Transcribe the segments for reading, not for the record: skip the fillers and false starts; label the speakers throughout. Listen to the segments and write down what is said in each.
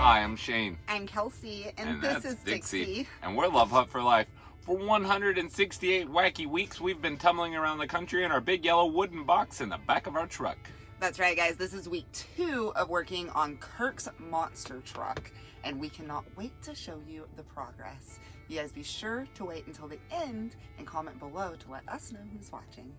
Speaker 1: Hi, I'm Shane.
Speaker 2: I'm Kelsey, and
Speaker 1: that's
Speaker 2: this is Dixie.
Speaker 1: And we're Love Hut for Life. For 168 wacky weeks, we've been tumbling around the country in our big yellow wooden box in the back of our truck.
Speaker 2: That's right, guys. This is week 2 of working on Kirk's monster truck, and we cannot wait to show you the progress. You guys be sure to wait until the end and comment below to let us know who's watching.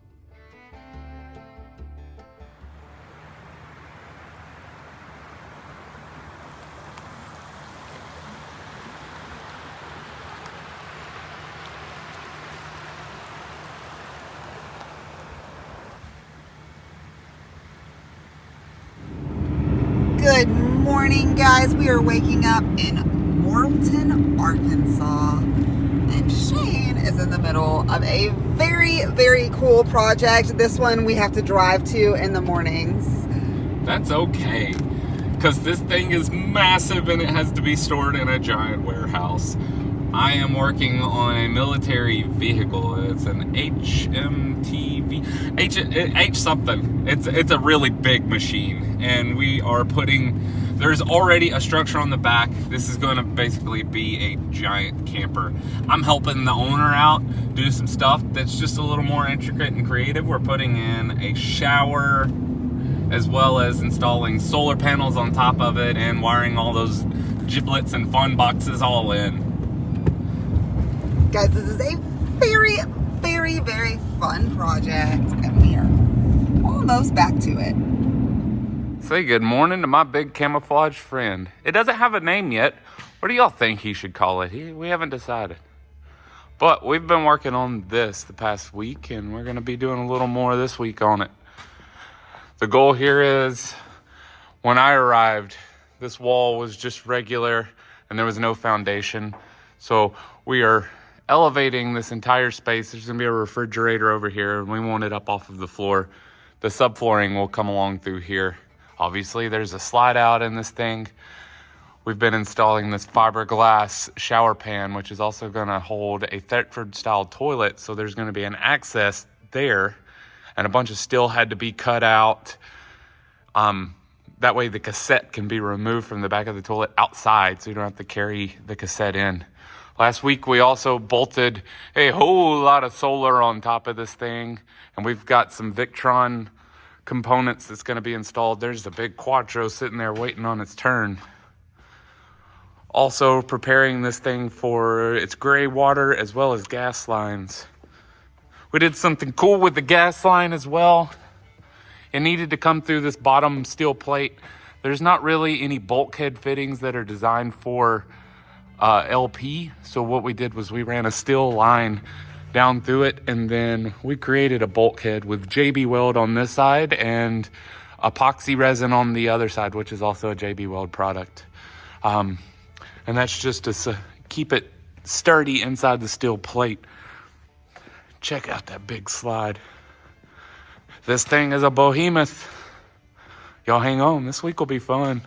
Speaker 2: Good morning, guys. We are waking up in Morrilton, Arkansas, and Shane is in the middle of a very, very cool project. This one we have to drive to in the mornings.
Speaker 1: That's okay, because this thing is massive and it has to be stored in a giant warehouse. I am working on a military vehicle. It's an HMTV, H something. It's a really big machine, and we are putting, there's already a structure on the back. This is going to basically be a giant camper. I'm helping the owner out do some stuff that's just a little more intricate and creative. We're putting in a shower, as well as installing solar panels on top of it and wiring all those giblets and fun boxes all in.
Speaker 2: Guys, this is a very, very, very fun project, and we are almost back to it.
Speaker 1: Say good morning to my big camouflage friend. It doesn't have a name yet. What do y'all think he should call it? We haven't decided. But we've been working on this the past week, and we're going to be doing a little more this week on it. The goal here is, when I arrived, this wall was just regular, and there was no foundation. So we are elevating this entire space. There's going to be a refrigerator over here, and we want it up off of the floor. The subflooring will come along through here. Obviously, there's a slide out in this thing. We've been installing this fiberglass shower pan, which is also going to hold a Thetford-style toilet. So there's going to be an access there, and a bunch of steel had to be cut out. That way the cassette can be removed from the back of the toilet outside, so you don't have to carry the cassette in. Last week, we also bolted a whole lot of solar on top of this thing, and we've got some Victron components that's going to be installed. There's the big Quattro sitting there waiting on its turn. Also preparing this thing for its gray water as well as gas lines. We did something cool with the gas line as well. It needed to come through this bottom steel plate. There's not really any bulkhead fittings that are designed for LP. So what we did was we ran a steel line down through it, and then we created a bulkhead with JB Weld on this side and epoxy resin on the other side, which is also a JB Weld product. And that's just to keep it sturdy inside the steel plate. Check out that big slide. This thing is a behemoth. Y'all hang on, this week will be fun.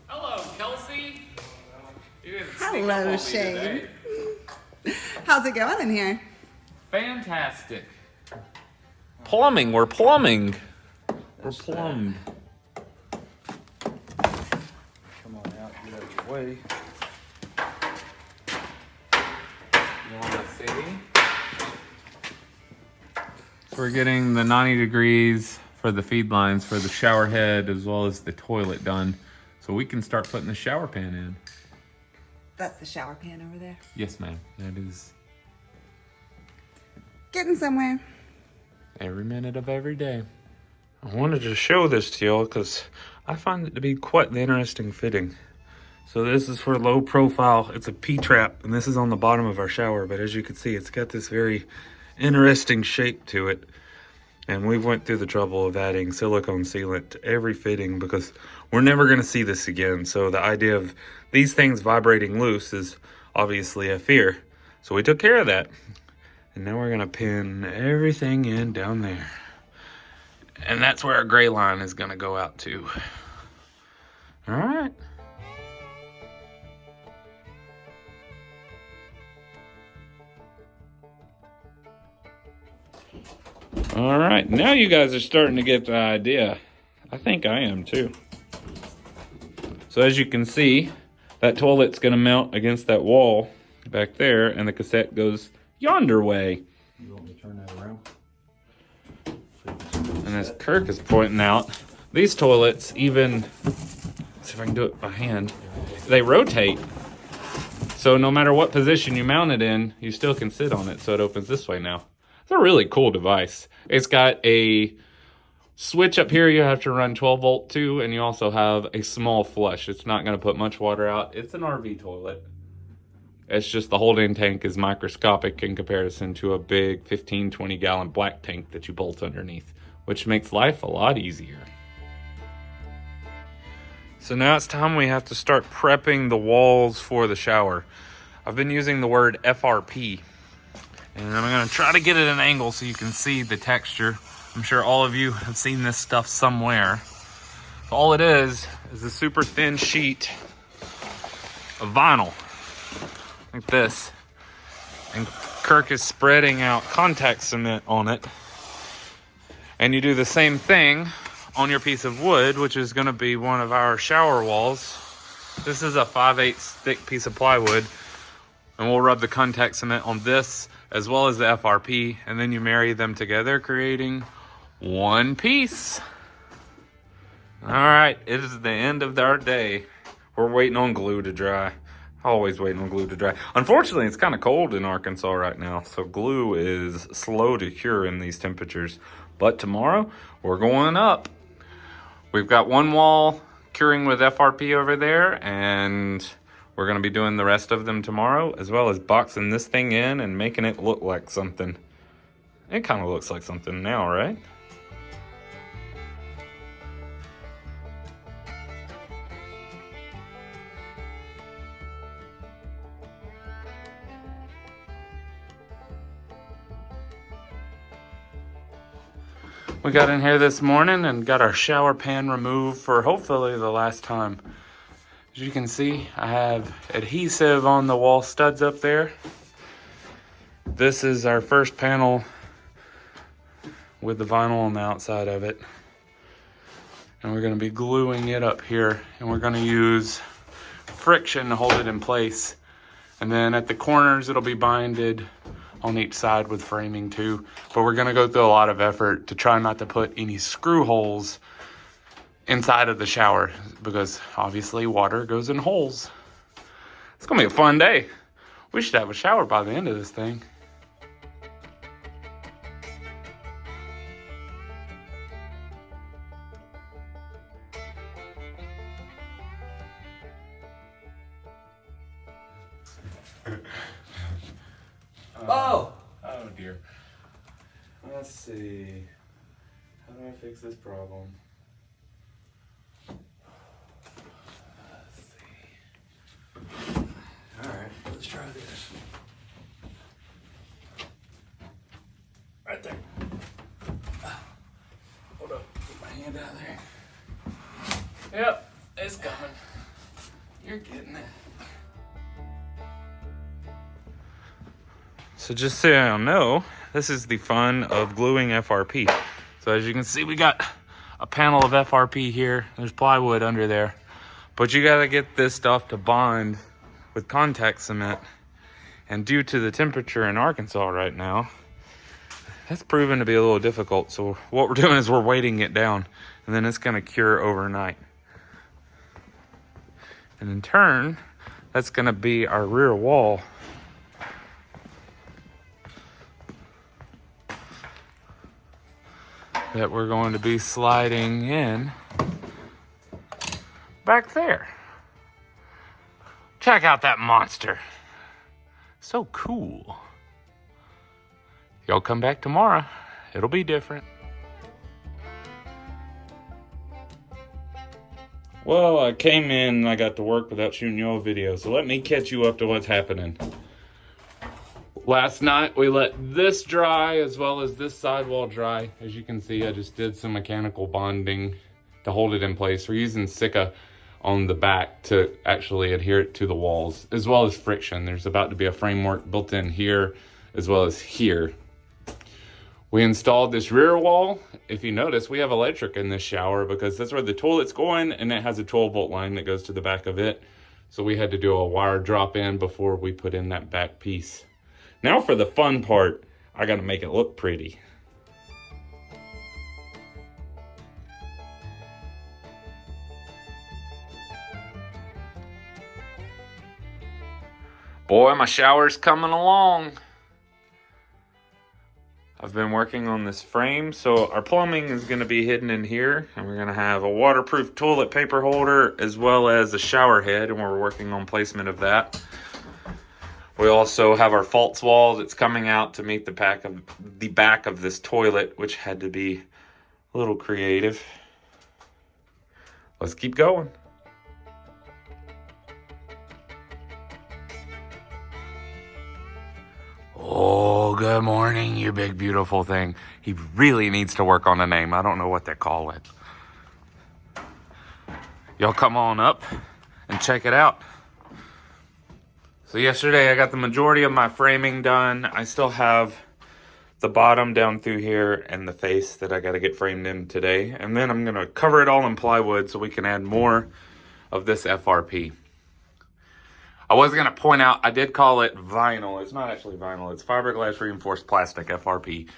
Speaker 1: Hello, Kelsey.
Speaker 2: Hello, Shane. How's it going in here?
Speaker 1: Fantastic. Plumbing, we're plumbing. We're plumbed.
Speaker 3: Come on out, get out of your way.
Speaker 1: You want to see? So we're getting the 90 degrees for the feed lines for the shower head as well as the toilet done. So we can start putting the shower pan in.
Speaker 2: That's the shower pan over there.
Speaker 1: Yes, ma'am. That is
Speaker 2: Getting somewhere.
Speaker 1: every minute of every day.
Speaker 3: I wanted to show this to y'all because I find it to be quite an interesting fitting. So this is for low profile. It's a P-trap, and this is on the bottom of our shower. But as you can see, it's got this very interesting shape to it. And we've went through the trouble of adding silicone sealant to every fitting because we're never going to see this again. So the idea of these things vibrating loose is obviously a fear. So we took care of that. And now we're going to pin everything in down there. And that's where our gray line is going to go out to. All right. All right, now you guys are starting to get the idea. I think I am too. So as you can see, that toilet's gonna mount against that wall back there, and the cassette goes yonder way. You want me to turn that around? And as Kirk is pointing out, these toilets even, let's see if I can do it by hand, they rotate. So no matter what position you mount it in, you still can sit on it, so it opens this way now. It's a really cool device. It's got a switch up here you have to run 12 volt to, and you also have a small flush. It's not going to put much water out. It's an RV toilet. It's just the holding tank is microscopic in comparison to a big 15, 20 gallon black tank that you bolt underneath, which makes life a lot easier. So now it's time we have to start prepping the walls for the shower. I've been using the word FRP. And I'm gonna try to get it at an angle so you can see the texture. I'm sure all of you have seen this stuff somewhere. All it is a super thin sheet of vinyl, like this. And Kirk is spreading out contact cement on it. And you do the same thing on your piece of wood, which is gonna be one of our shower walls. This is a 5/8 thick piece of plywood. And we'll rub the contact cement on this as well as the FRP, and then you marry them together, creating one piece. All right, it is the end of our day. We're waiting on glue to dry. Always waiting on glue to dry. Unfortunately, it's kind of cold in Arkansas right now, so glue is slow to cure in these temperatures. But tomorrow, we're going up. We've got one wall curing with FRP over there, and we're going to be doing the rest of them tomorrow, as well as boxing this thing in and making it look like something. It kind of looks like something now, right? We got in here this morning and got our shower pan removed for hopefully the last time. As you can see, I have adhesive on the wall studs up there. This is our first panel with the vinyl on the outside of it. And we're gonna be gluing it up here, and we're gonna use friction to hold it in place. And then at the corners, it'll be binded on each side with framing too. But we're gonna go through a lot of effort to try not to put any screw holes inside of the shower, because obviously water goes in holes. It's gonna be a fun day. We should have a shower by the end of this thing. Oh dear. Let's see. How do I fix this problem? Alright, let's try this. Right there. Hold up, get my hand out there. Yep, it's coming. You're getting it. So just so y'all know, this is the fun of gluing FRP. So as you can see, we got a panel of FRP here. There's plywood under there. But you gotta get this stuff to bond with contact cement. And due to the temperature in Arkansas right now, that's proven to be a little difficult. So what we're doing is we're weighting it down, and then it's gonna cure overnight. And in turn, that's gonna be our rear wall. That we're going to be sliding in back there. Check out that monster. So cool. Y'all come back tomorrow. It'll be different. Well, I came in and I got to work without shooting you a video, so let me catch you up to what's happening. Last night we let this dry as well as this sidewall dry. As you can see, I just did some mechanical bonding to hold it in place. We're using Sika on the back to actually adhere it to the walls, as well as friction. There's about to be a framework built in here as well as here,
Speaker 1: We installed this rear wall. If you notice, we have electric in this shower because that's where the toilet's going, and it has a 12-volt line that goes to the back of it. So we had to do a wire drop in before we put in that back piece. Now for the fun part, I gotta make it look pretty. Boy, my shower's coming along. I've been working on this frame, so our plumbing is going to be hidden in here, and we're going to have a waterproof toilet paper holder as well as a shower head, and we're working on placement of that. We also have our false wall that's coming out to meet the back of this toilet, which had to be a little creative. Let's keep going. Oh, good morning, you big beautiful thing. He really needs to work on a name. I don't know what to call it. Y'all come on up and check it out. So yesterday I got the majority of my framing done. I still have the bottom down through here and the face that I got to get framed in today. And then I'm going to cover it all in plywood so we can add more of this FRP. I was going to point out, I did call it vinyl. It's not actually vinyl. It's fiberglass reinforced plastic, FRP.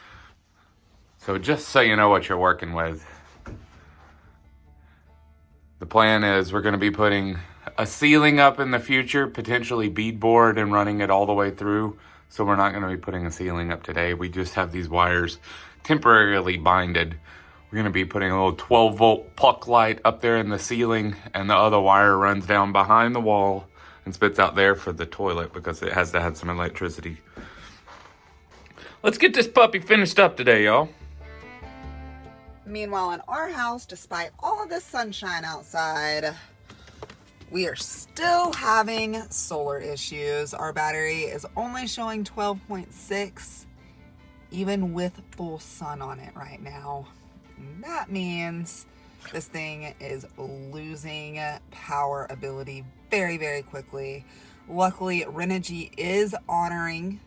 Speaker 1: So just so you know what you're working with. The plan is we're going to be putting a ceiling up in the future, potentially beadboard, and running it all the way through. So we're not going to be putting a ceiling up today. We just have these wires temporarily binded. We're going to be putting a little 12-volt puck light up there in the ceiling, and the other wire runs down behind the wall and spits out there for the toilet because it has to have some electricity. Let's get this puppy finished up today, y'all.
Speaker 2: Meanwhile, in our house, despite all of this sunshine outside, we are still having solar issues. Our battery is only showing 12.6, even with full sun on it right now. And that means this thing is losing power ability very, very quickly. Luckily, Renogy is honoring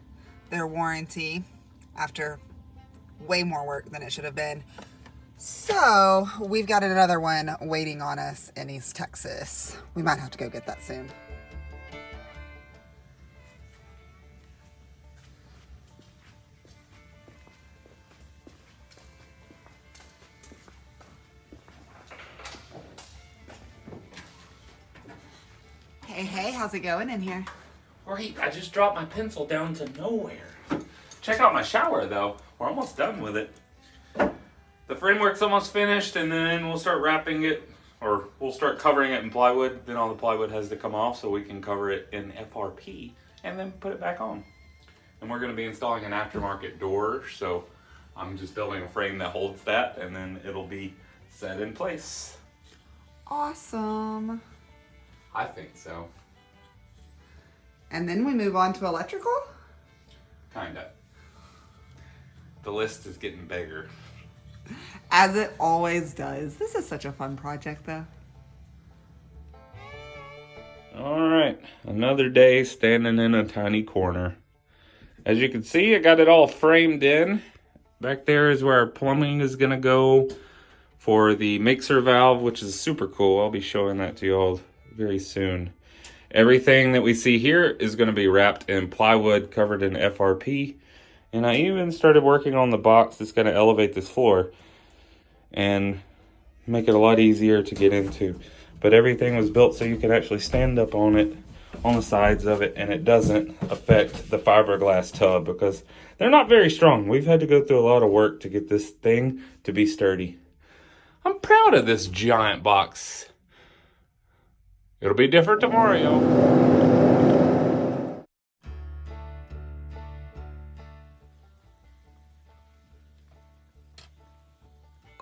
Speaker 2: their warranty after way more work than it should have been. So we've got another one waiting on us in East Texas. We might have to go get that soon. Hey, how's it going in here?
Speaker 1: Great, I just dropped my pencil down to nowhere. Check out my shower though. We're almost done with it. The framework's almost finished, and then we'll start wrapping it, or we'll start covering it in plywood. Then all the plywood has to come off so we can cover it in FRP and then put it back on. And we're going to be installing an aftermarket door, so I'm just building a frame that holds that, and then it'll be set in place.
Speaker 2: Awesome.
Speaker 1: I think so.
Speaker 2: And then we move on to electrical?
Speaker 1: Kinda. The list is getting bigger.
Speaker 2: As it always does. This is such a fun project, though.
Speaker 1: All right, another day standing in a tiny corner. As you can see, I got it all framed in. Back there is where our plumbing is gonna go for the mixer valve, which is super cool. I'll be showing that to you all very soon. Everything that we see here is gonna be wrapped in plywood, covered in FRP. And I even started working on the box that's gonna elevate this floor and make it a lot easier to get into. But everything was built so you can actually stand up on it, on the sides of it, and it doesn't affect the fiberglass tub because they're not very strong. We've had to go through a lot of work to get this thing to be sturdy. I'm proud of this giant box. It'll be different tomorrow, y'all.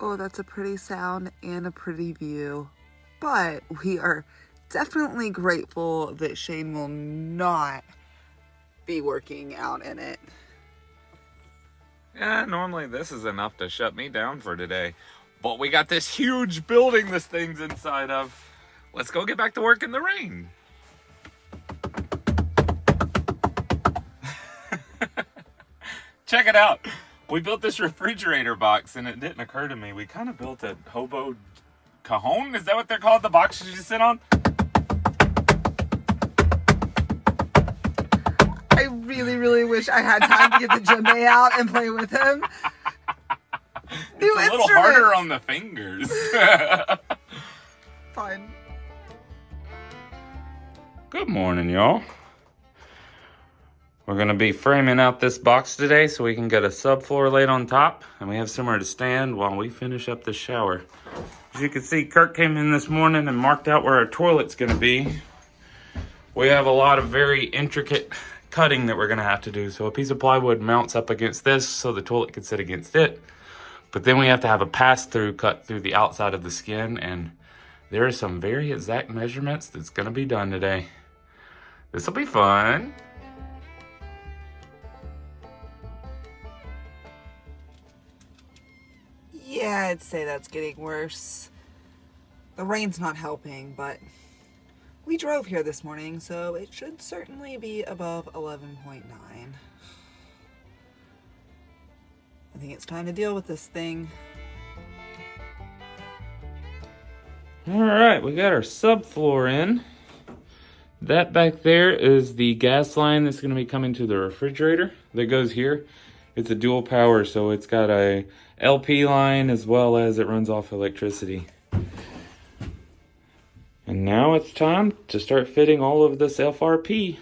Speaker 2: Oh, that's a pretty sound and a pretty view. But we are definitely grateful that Shane will not be working out in it.
Speaker 1: Yeah, normally this is enough to shut me down for today. But we got this huge building this thing's inside of. Let's go get back to work in the rain. Check it out.
Speaker 3: We built this refrigerator box, and it didn't occur to me. We kind of built a hobo cajon. Is that what they're called? The boxes you sit on?
Speaker 2: I really, really wish I had time to get the djembe out and play with him.
Speaker 3: It's a little harder on the fingers.
Speaker 2: Fine.
Speaker 1: Good morning, y'all. We're gonna be framing out this box today so we can get a subfloor laid on top, and we have somewhere to stand while we finish up the shower. As you can see, Kirk came in this morning and marked out where our toilet's gonna be. We have a lot of very intricate cutting that we're gonna have to do. So a piece of plywood mounts up against this so the toilet can sit against it. But then we have to have a pass-through cut through the outside of the skin, and there are some very exact measurements that's gonna be done today. This will be fun.
Speaker 2: Yeah, I'd say that's getting worse. The rain's not helping, but we drove here this morning, so it should certainly be above 11.9. I think it's time to deal with this thing.
Speaker 1: All right, we got our subfloor in. That back there is the gas line that's going to be coming to the refrigerator that goes here. It's a dual power, so it's got a LP line as well as it runs off electricity. And now it's time to start fitting all of this FRP.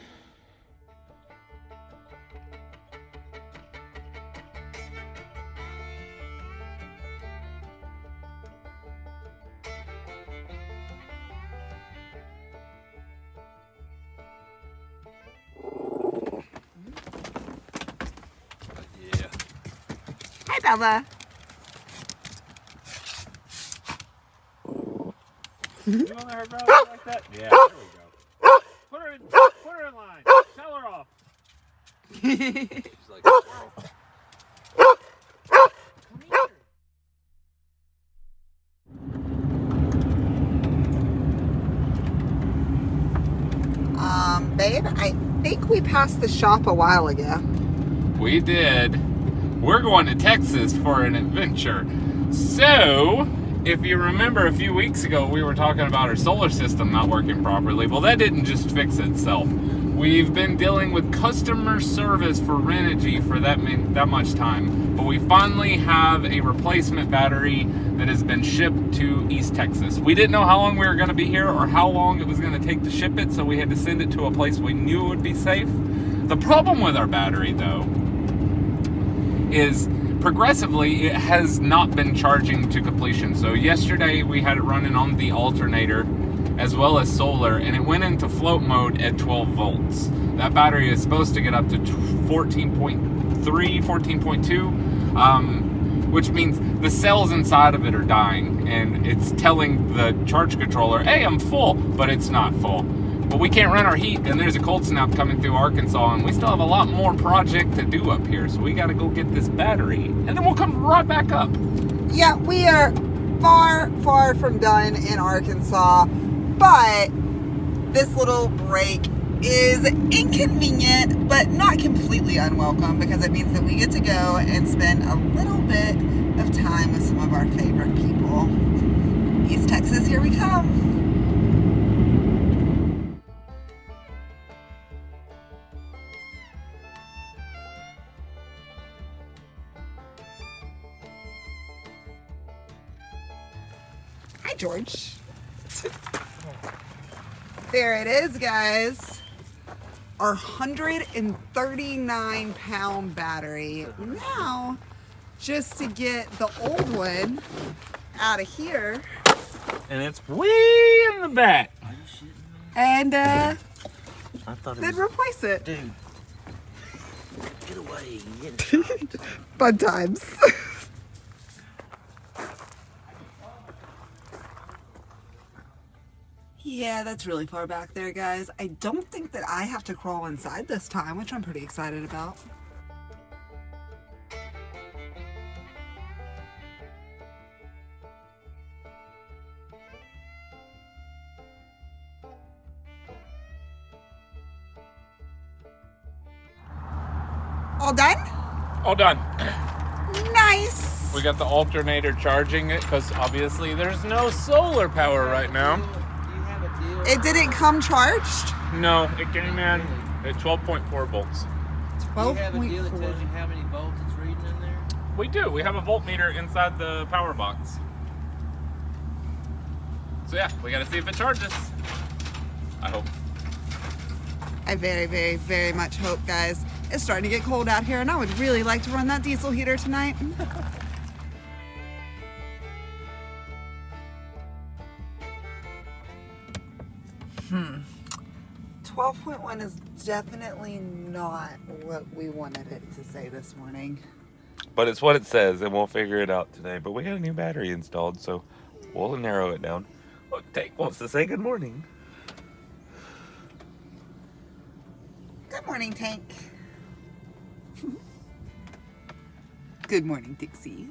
Speaker 2: Hi, Bella.
Speaker 3: You want her like that? Yeah, there we go. Put her in line. Tell her off. She's like, come here.
Speaker 2: Babe, I think we passed the shop a while ago.
Speaker 1: We did. We're going to Texas for an adventure. So, if you remember a few weeks ago, we were talking about our solar system not working properly. Well, that didn't just fix itself. We've been dealing with customer service for Renogy for that much time. But we finally have a replacement battery that has been shipped to East Texas. We didn't know how long we were going to be here or how long it was going to take to ship it, so we had to send it to a place we knew would be safe. The problem with our battery, though, is progressively it has not been charging to completion. So yesterday we had it running on the alternator as well as solar, and it went into float mode at 12 volts. That battery is supposed to get up to 14.3, 14.2, which means the cells inside of it are dying, and it's telling the charge controller, hey, I'm full, but it's not full. But we can't run our heat, and there's a cold snap coming through Arkansas, and we still have a lot more project to do up here, so we got to go get this battery, and then we'll come right back up.
Speaker 2: Yeah, we are far, far from done in Arkansas, but this little break is inconvenient, but not completely unwelcome, because it means that we get to go and spend a little bit of time with some of our favorite people. East Texas, here we come. Hi, George. There it is, guys. Our 139-pound battery. Now, just to get the old one out of here.
Speaker 3: And it's way in the back.
Speaker 2: And
Speaker 4: I thought it
Speaker 2: then
Speaker 4: was,
Speaker 2: replace it.
Speaker 4: dude. Get away.
Speaker 2: Fun times. Yeah, that's really far back there, guys. I don't think that I have to crawl inside this time, which I'm pretty excited about. All done?
Speaker 3: All done.
Speaker 2: nice.
Speaker 1: We got the alternator charging it because obviously there's no solar power right now.
Speaker 4: Do you have a deal?
Speaker 2: It didn't come charged.
Speaker 1: No, it came in at 12.4 volts.
Speaker 4: Do you have a deal that
Speaker 2: 12.4.
Speaker 4: tells you how many volts it's reading in there?
Speaker 1: We do. We have a voltmeter inside the power box. So yeah, we got to see if it charges. I hope.
Speaker 2: I very, very, very much hope, guys. It's starting to get cold out here, and I would really like to run that diesel heater tonight. 12.1 is definitely not what we wanted it to say this morning.
Speaker 3: But it's what it says, and we'll figure it out today. But we got a new battery installed, so we'll narrow it down. Look, Tank wants to say good morning.
Speaker 2: Good morning, Tank. Good morning, Dixie.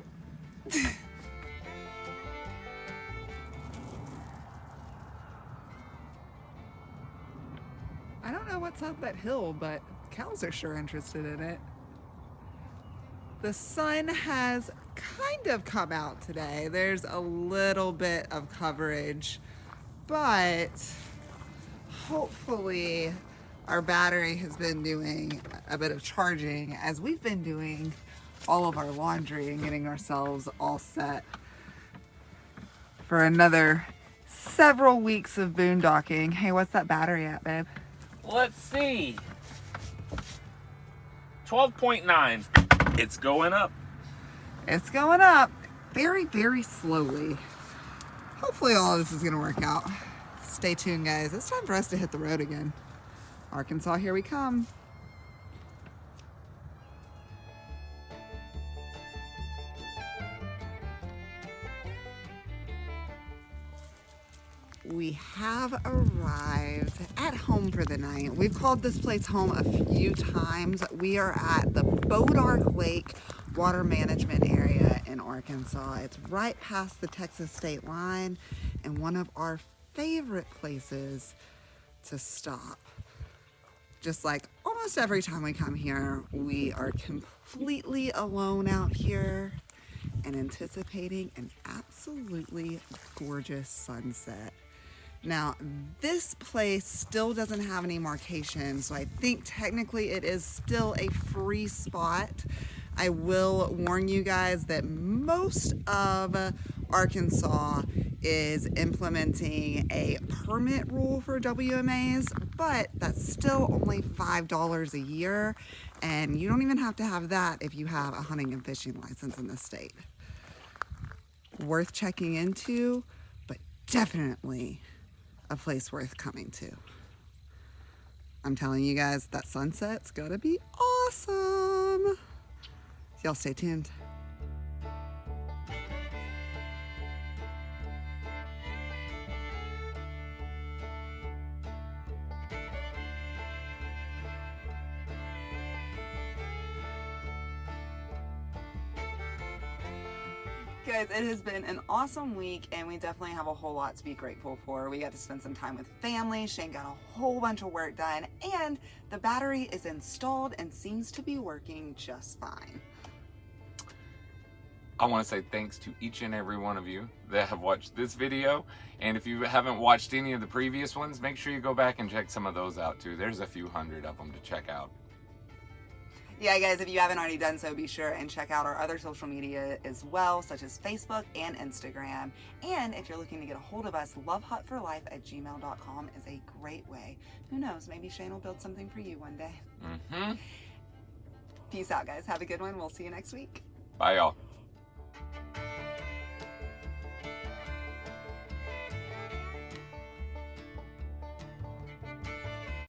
Speaker 2: I don't know what's up that hill, but cows are sure interested in it. The sun has kind of come out today. There's a little bit of coverage, but hopefully our battery has been doing a bit of charging as we've been doing all of our laundry and getting ourselves all set for another several weeks of boondocking. Hey, what's that battery at, babe?
Speaker 1: Let's see. 12.9. It's going up.
Speaker 2: It's going up very, very slowly. Hopefully all of this is gonna work out. Stay tuned, guys. It's time for us to hit the road again. Arkansas, here we come. We have arrived at home for the night. We've called this place home a few times. We are at the Bodark Lake Water Management Area in Arkansas. It's right past the Texas state line and one of our favorite places to stop. Just like almost every time we come here, we are completely alone out here and anticipating an absolutely gorgeous sunset. Now, this place still doesn't have any markings, so I think technically it is still a free spot. I will warn you guys that most of Arkansas is implementing a permit rule for WMAs, but that's still only $5 a year, and you don't even have to have that if you have a hunting and fishing license in the state. Worth checking into, but definitely a place worth coming to. I'm telling you guys, that sunset's gonna be awesome. Y'all stay tuned. Guys, it has been an awesome week, and we definitely have a whole lot to be grateful for. We got to spend some time with family. Shane got a whole bunch of work done, and the battery is installed and seems to be working just fine.
Speaker 1: I want to say thanks to each and every one of you that have watched this video. And if you haven't watched any of the previous ones, make sure you go back and check some of those out too. There's a few hundred of them to check out.
Speaker 2: Yeah, guys, if you haven't already done so, be sure and check out our other social media as well, such as Facebook and Instagram. And if you're looking to get a hold of us, lovehutforlife@gmail.com is a great way. Who knows, maybe Shane will build something for you one day.
Speaker 1: Mm-hmm.
Speaker 2: Peace out, guys. Have a good one. We'll see you next week.
Speaker 1: Bye, y'all.